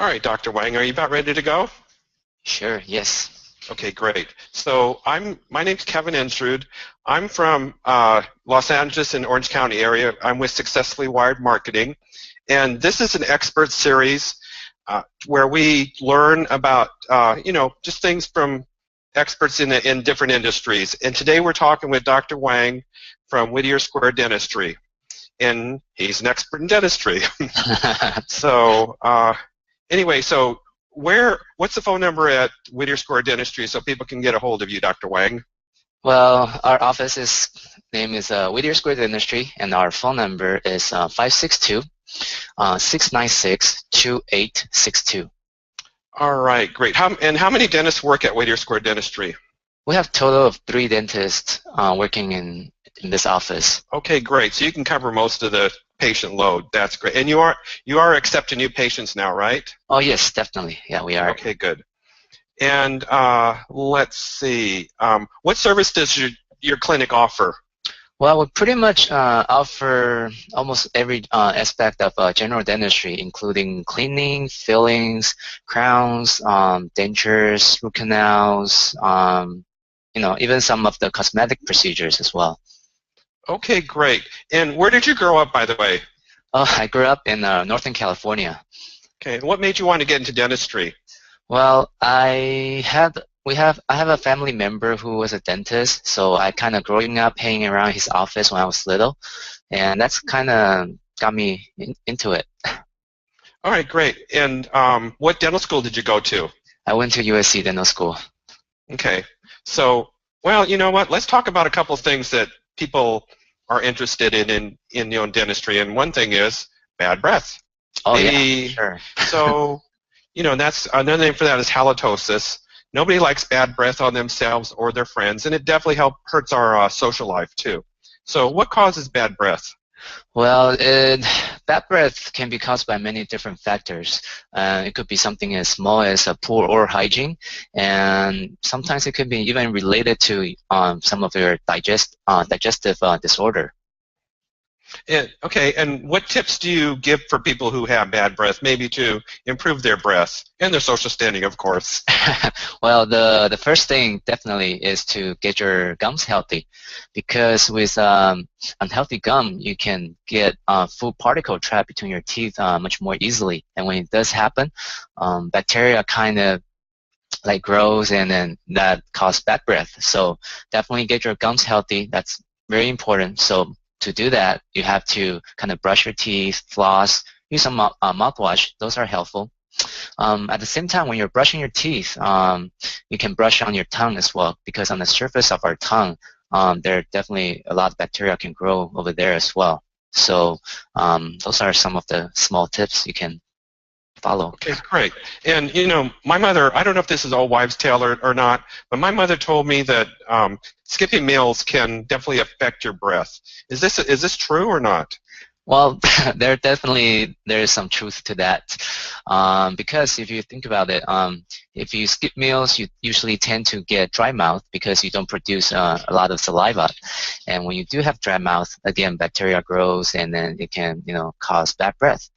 All right, Dr. Wang, are you about ready to go? Sure, yes. Okay, great. So my name's Kevin Ensrud. I'm from Los Angeles and Orange County area. I'm with Successfully Wired Marketing, and this is an expert series where we learn about just things from experts in different industries. And today we're talking with Dr. Wang from Whittier Dentistry, and he's an expert in dentistry. So anyway, so what's the phone number at Whittier Dentistry so people can get a hold of you, Dr. Wang? Well, our office's name is Whittier Dentistry, and our phone number is 562-696-2862. All right, great. How many dentists work at Whittier Dentistry? We have a total of 3 dentists working in this office. Okay, great. So you can cover most of the patient load. That's great. And you are accepting new patients now, right? Oh yes, definitely. Yeah, we are. Okay, good. And let's see. What service does your clinic offer? Well, we pretty much offer almost every aspect of general dentistry, including cleaning, fillings, crowns, dentures, root canals, even some of the cosmetic procedures as well. Okay, great. And where did you grow up, by the way? Oh, I grew up in Northern California. Okay. What made you want to get into dentistry? Well, I have a family member who was a dentist, so I kind of growing up hanging around his office when I was little, and that's kind of got me into it. All right, great. And what dental school did you go to? I went to USC Dental School. Okay. So, well, you know what? Let's talk about a couple of things that people are interested in dentistry, and one thing is bad breath. Oh, yeah, sure. So, that's another name for that is halitosis. Nobody likes bad breath on themselves or their friends, and it definitely hurts our social life too. So, what causes bad breath? Well, bad breath can be caused by many different factors. It could be something as small as a poor oral hygiene, and sometimes it could be even related to some of your digestive disorder. Okay, and what tips do you give for people who have bad breath, maybe to improve their breath and their social standing, of course? Well, the first thing definitely is to get your gums healthy, because with unhealthy gum, you can get food particle trapped between your teeth much more easily. And when it does happen, bacteria kind of like grows, and then that causes bad breath. So definitely get your gums healthy. That's very important. So to do that, you have to kind of brush your teeth, floss, use some mouthwash. Those are helpful. At the same time, when you're brushing your teeth, you can brush on your tongue as well, because on the surface of our tongue, there are definitely a lot of bacteria can grow over there as well. So those are some of the small tips you can follow. Okay, great. And my mother, I don't know if this is old wives' tale or not, but my mother told me that skipping meals can definitely affect your breath. Is this true or not? Well, there is some truth to that, because if you think about it, if you skip meals, you usually tend to get dry mouth because you don't produce a lot of saliva, and when you do have dry mouth, again, bacteria grows, and then it can cause bad breath.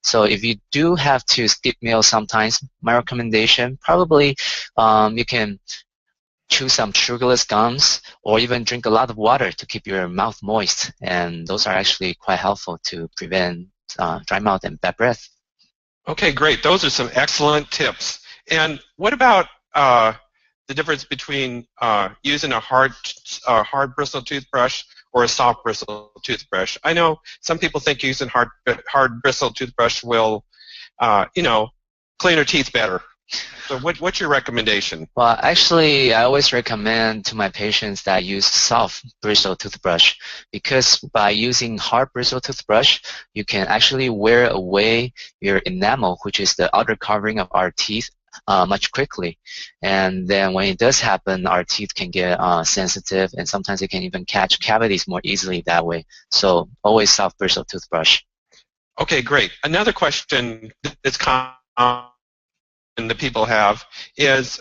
So if you do have to skip meals sometimes, my recommendation probably you can chew some sugarless gums, or even drink a lot of water to keep your mouth moist, and those are actually quite helpful to prevent dry mouth and bad breath. Okay, great. Those are some excellent tips. And what about the difference between using a hard bristle toothbrush or a soft bristle toothbrush? I know some people think using hard bristle toothbrush will, clean your teeth better. So what's your recommendation? Well, actually, I always recommend to my patients that I use soft bristle toothbrush, because by using hard bristle toothbrush, you can actually wear away your enamel, which is the outer covering of our teeth, much quickly. And then when it does happen, our teeth can get sensitive, and sometimes it can even catch cavities more easily that way. So always soft bristle toothbrush. Okay, great. Another question that's common that people have is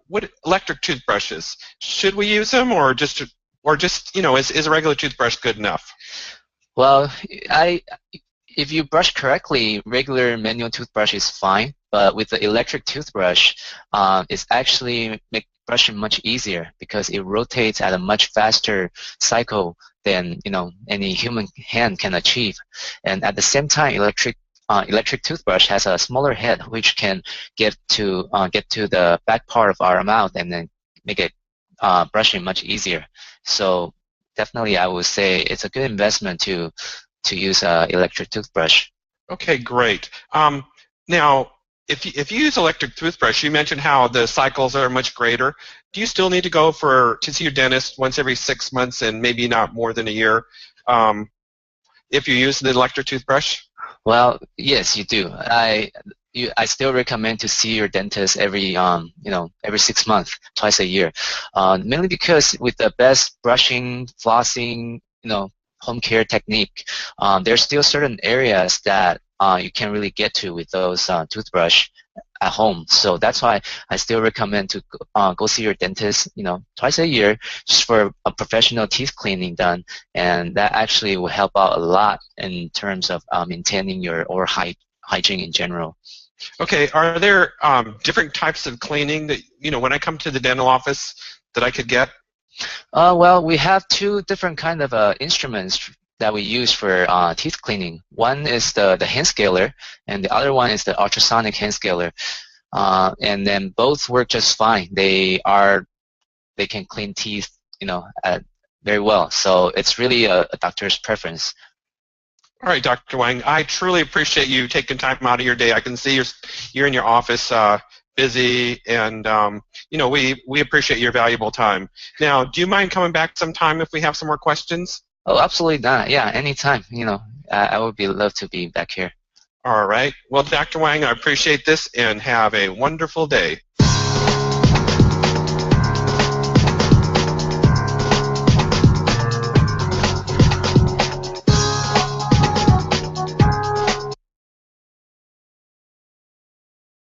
what electric toothbrushes, should we use them, or just is a regular toothbrush good enough? Well, If you brush correctly, regular manual toothbrush is fine, but with the electric toothbrush, it's actually make brushing much easier because it rotates at a much faster cycle than any human hand can achieve. And at the same time, electric toothbrush has a smaller head which can get to the back part of our mouth and then make it brushing much easier. So definitely, I would say it's a good investment to use electric toothbrush. Okay, great. Now, if you use electric toothbrush, you mentioned how the cycles are much greater. Do you still need to go to see your dentist once every 6 months and maybe not more than a year if you use the electric toothbrush? Well, yes, you do. I still recommend to see your dentist every 6 months, twice a year, mainly because with the best brushing, flossing, home care technique, there's still certain areas that you can't really get to with those toothbrush at home. So that's why I still recommend to go see your dentist, twice a year, just for a professional teeth cleaning done, and that actually will help out a lot in terms of maintaining your oral hygiene in general. Okay, are there different types of cleaning that, when I come to the dental office that I could get? Well, we have two different kind of instruments that we use for teeth cleaning. One is the hand scaler, and the other one is the ultrasonic hand scaler. And then both work just fine. They can clean teeth, very well. So it's really a doctor's preference. All right, Dr. Wang, I truly appreciate you taking time out of your day. I can see you're in your office busy, and we appreciate your valuable time. Now, do you mind coming back sometime if we have some more questions? Oh, absolutely not. Yeah, anytime. I would love to be back here. All right. Well, Dr. Wang, I appreciate this, and have a wonderful day.